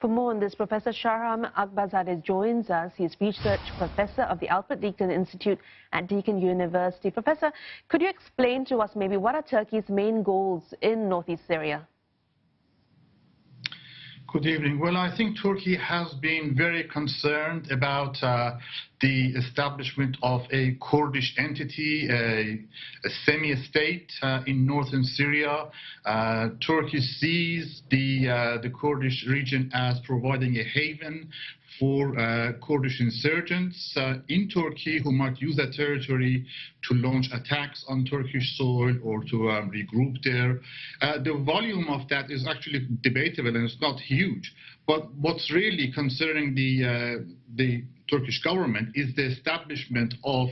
For more on this, Professor Shahram Akbarzadeh joins us. He's research professor of the Alfred Deakin Institute at Deakin University. Professor, could you explain to us maybe what are Turkey's main goals in northeast Syria? Good evening. Well, I think Turkey has been very concerned about the establishment of a Kurdish entity, a semi-state in northern Syria. Turkey sees the Kurdish region as providing a haven for Kurdish insurgents in Turkey who might use that territory to launch attacks on Turkish soil or to regroup there. The volume of that is actually debatable and it's not huge. But what's really concerning the Turkish government is the establishment of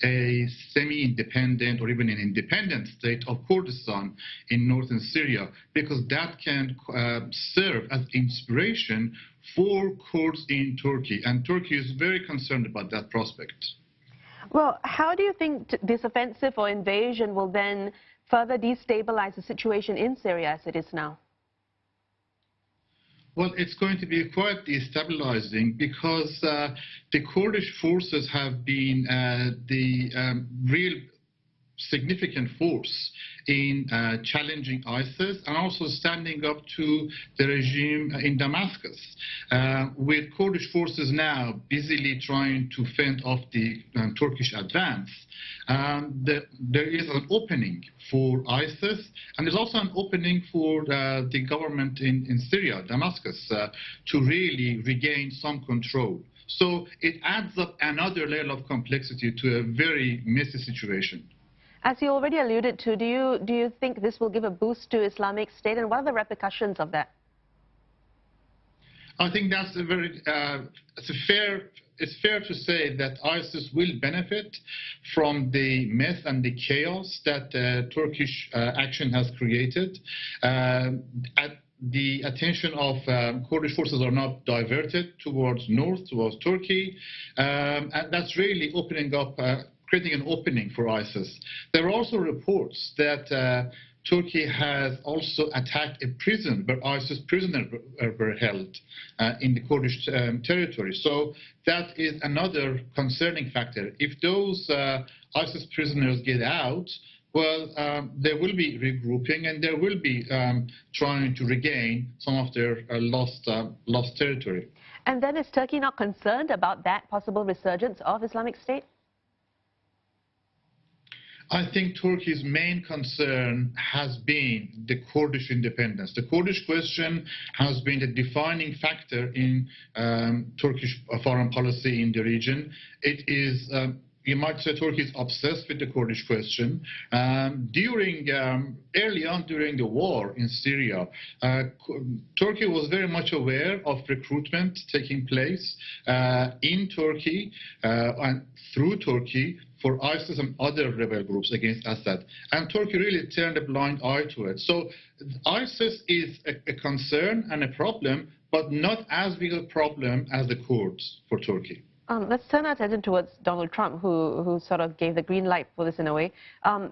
a semi-independent or even an independent state of Kurdistan in northern Syria, because that can serve as inspiration for Kurds in Turkey. And Turkey is very concerned about that prospect. Well, how do you think this offensive or invasion will then further destabilize the situation in Syria as it is now? Well, it's going to be quite destabilizing because the Kurdish forces have been the real significant force in challenging ISIS and also standing up to the regime in Damascus. With Kurdish forces now busily trying to fend off the Turkish advance, there is an opening for ISIS, and there's also an opening for the government in Syria, Damascus, to really regain some control. So it adds up another layer of complexity to a very messy situation. As you already alluded to, do you think this will give a boost to Islamic State, and what are the repercussions of that? I think that's it's fair to say that ISIS will benefit from the mess and the chaos that Turkish action has created. The attention of Kurdish forces are now diverted towards north, towards Turkey, and that's really opening up creating an opening for ISIS. There are also reports that Turkey has also attacked a prison where ISIS prisoners were held in the Kurdish territory. So that is another concerning factor. If those ISIS prisoners get out, well, there will be regrouping and there will be trying to regain some of their lost territory. And then is Turkey not concerned about that possible resurgence of Islamic State? I think Turkey's main concern has been the Kurdish independence. The Kurdish question has been the defining factor in Turkish foreign policy in the region. It is, you might say, Turkey is obsessed with the Kurdish question. Early on during the war in Syria, Turkey was very much aware of recruitment taking place in Turkey and through Turkey for ISIS and other rebel groups against Assad. And Turkey really turned a blind eye to it. So ISIS is a concern and a problem, but not as big a problem as the Kurds for Turkey. Let's turn our attention towards Donald Trump, who sort of gave the green light for this in a way.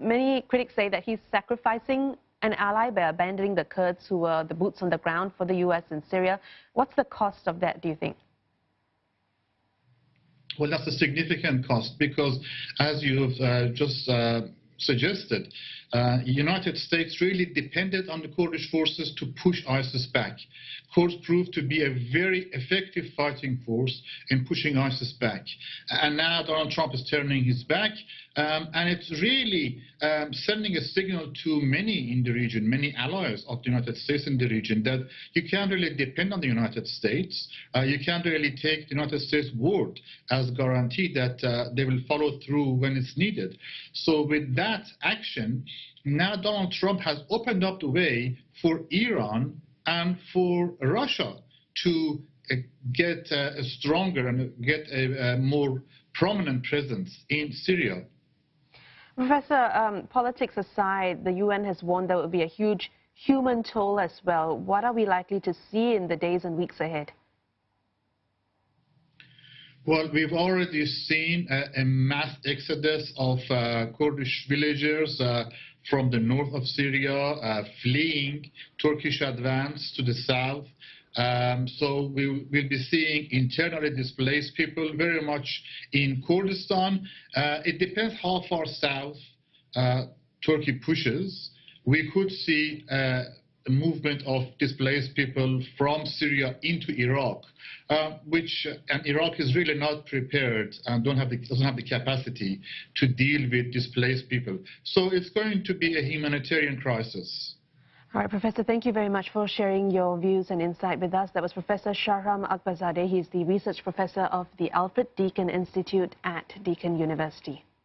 Many critics say that he's sacrificing an ally by abandoning the Kurds who were the boots on the ground for the U.S. in Syria. What's the cost of that, do you think? Well, that's a significant cost because, as you've just suggested, the United States really depended on the Kurdish forces to push ISIS back. Kurds proved to be a very effective fighting force in pushing ISIS back. And now Donald Trump is turning his back, and it's really sending a signal to many in the region, many allies of the United States in the region, that you can't really depend on the United States. You can't really take the United States' word as guarantee that they will follow through when it's needed. So with that action, now Donald Trump has opened up the way for Iran and for Russia to get a stronger and get a more prominent presence in Syria. Professor, politics aside, the UN has warned there will be a huge human toll as well. What are we likely to see in the days and weeks ahead? Well, we've already seen a mass exodus of Kurdish villagers from the north of Syria, fleeing Turkish advance to the south. So we will be seeing internally displaced people very much in Kurdistan. It depends how far south Turkey pushes. We could see a movement of displaced people from Syria into Iraq, and Iraq is really not prepared and doesn't have the capacity to deal with displaced people. So it's going to be a humanitarian crisis. All right, Professor, thank you very much for sharing your views and insight with us. That was Professor Shahram Akbarzadeh. He's the research professor of the Alfred Deakin Institute at Deakin University.